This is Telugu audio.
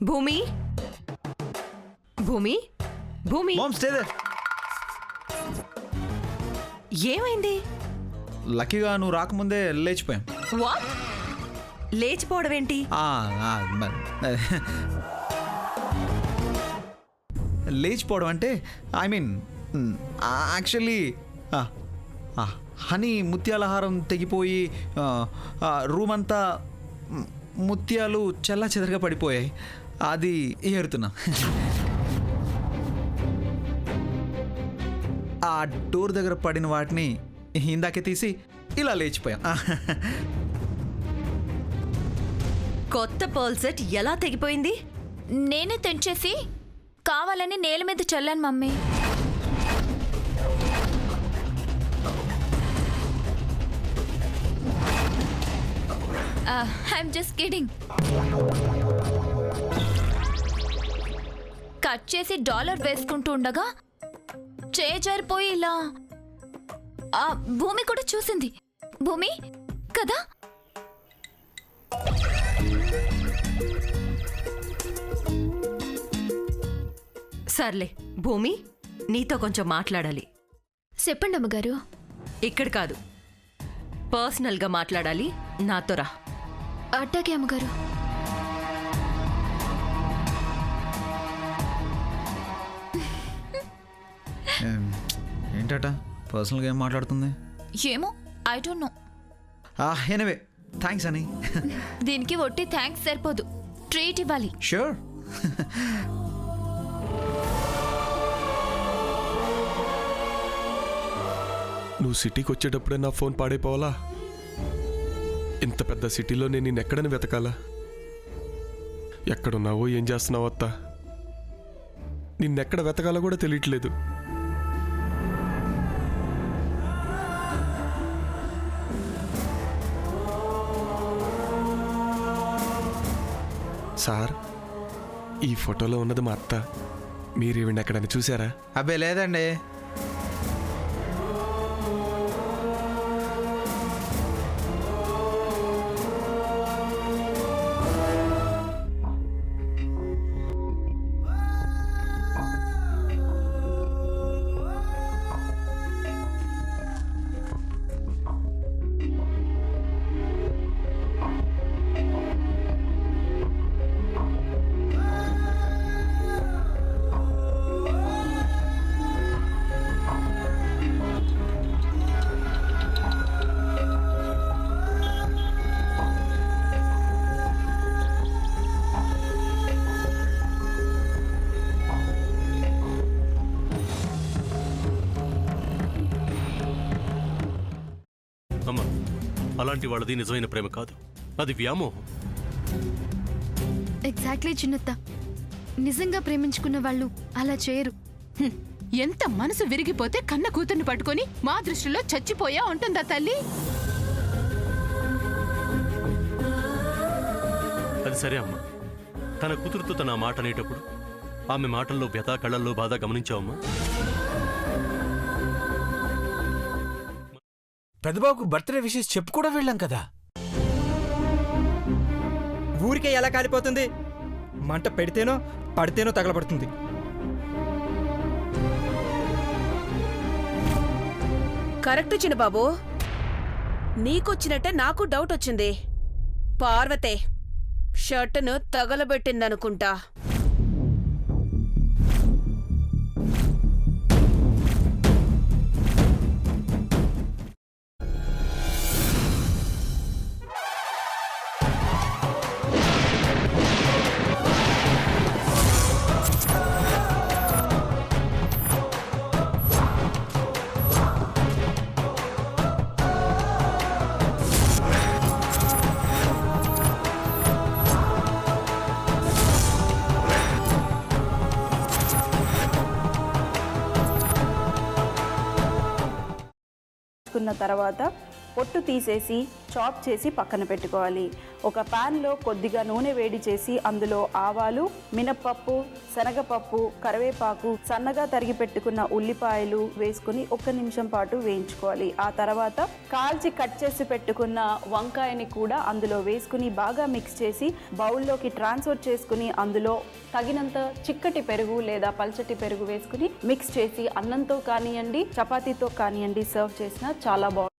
భూమి భూమి భూమి మామ్ స్టే దేర్. ఏమైంది? లక్కీగా నువ్వు రాకముందే లేచిపోయాం. వాట్? లేచిపోవడం ఏంటి? లేచిపోవడం అంటే ఐ మీన్ యాక్చువల్లీ హనీ ముత్యాలహారం తెగిపోయి రూమ్ అంతా ముత్యాలు చెల్లా చెదరగా పడిపోయాయి. అది ఏరుతున్నా. ఆ డోర్ దగ్గర పడిన వాటిని ఇందాకే తీసి ఇలా లేచిపోయాం. కొత్త పర్ల్ సెట్ ఎలా తెగిపోయింది? నేనే తెంచేసి కావాలని నేల మీద చల్లాను mummy. I'm just kidding. Cut చేసి డాలర్ వేసుకుంటూ ఉండగా చేజారిపోయి ఇలా భూమి కూడా చూసింది. భూమి కదా? సర్లే భూమి, నీతో కొంచెం మాట్లాడాలి. చెప్పండి అమ్మగారు. ఇక్కడ కాదు, పర్సనల్గా మాట్లాడాలి. నాతో రా. అట్టాకే అమ్మగారు. ఏంటట పర్సనల్గా ఏం మాట్లాడుతుంది? ఏమో, I don't know. Anyway thanks అని. దీనికి ఒట్టి థ్యాంక్స్ సరిపోదు, ట్రీట్ ఇవ్వాలి. షూర్. నువ్వు సిటీకి వచ్చేటప్పుడే నా ఫోన్ పాడైపోవాలా? ఇంత పెద్ద సిటీలో నేను నిన్నెక్కడని వెతకాలా? ఎక్కడున్నావో ఏం చేస్తున్నావో అత్త, నిన్నెక్కడ వెతకాలో కూడా తెలియట్లేదు. సార్, ఈ ఫోటోలో ఉన్నది మా అత్త. మీరు ఈవిడ ఎక్కడని చూసారా? అబ్బే లేదండి. అమ్మా, అలాంటి వాళ్ళది నిజమైన ప్రేమ కాదు, అది వ్యామోహం. ఎగ్జాక్ట్లీ చిన్నత్త, నిజంగా ప్రేమించుకున్న వాళ్ళు అలా చేయరు. ఎంత మనసు విరిగిపోతే కన్న కూతుర్ని పట్టుకొని మా దృష్టిలో చచ్చిపోయా ఉంటుందా తల్లి? అది సరే అమ్మా, తన కూతురుతో తన మాట అనేటప్పుడు ఆమె మాటల్లో వ్యథ, కళ్ళల్లో బాధ గమనించావమ్మా? పెద్దబాబుకు బర్త్డే విషెస్ చెప్పు కూడా వెళ్ళాం కదా. ఊరికే ఎలా కాలిపోతుంది? మంట పెడితేనో పడితేనో తగలబడుతుంది. కరెక్ట్ చిన్నబాబు, నీకొచ్చినట్టే నాకు డౌట్ వచ్చింది. పార్వతే షర్టును తగలబెట్టిందనుకుంటా. తర్వాత పొట్టు తీసేసి చాప్ చేసి పక్కన పెట్టుకోవాలి. ఒక ప్యాన్లో కొద్దిగా నూనె వేడి చేసి అందులో ఆవాలు, మినప్పప్పు, శనగపప్పు, కరివేపాకు, సన్నగా తరిగి పెట్టుకున్న ఉల్లిపాయలు వేసుకుని 1 నిమిషం పాటు వేయించుకోవాలి. ఆ తర్వాత కాల్చి కట్ చేసి పెట్టుకున్న వంకాయని కూడా అందులో వేసుకుని బాగా మిక్స్ చేసి బౌల్లోకి ట్రాన్స్ఫర్ చేసుకుని అందులో తగినంత చిక్కటి పెరుగు లేదా పల్చటి పెరుగు వేసుకుని మిక్స్ చేసి అన్నంతో కానివ్వండి, చపాతీతో కానివ్వండి సర్వ్ చేసినా చాలా బాగుంటుంది.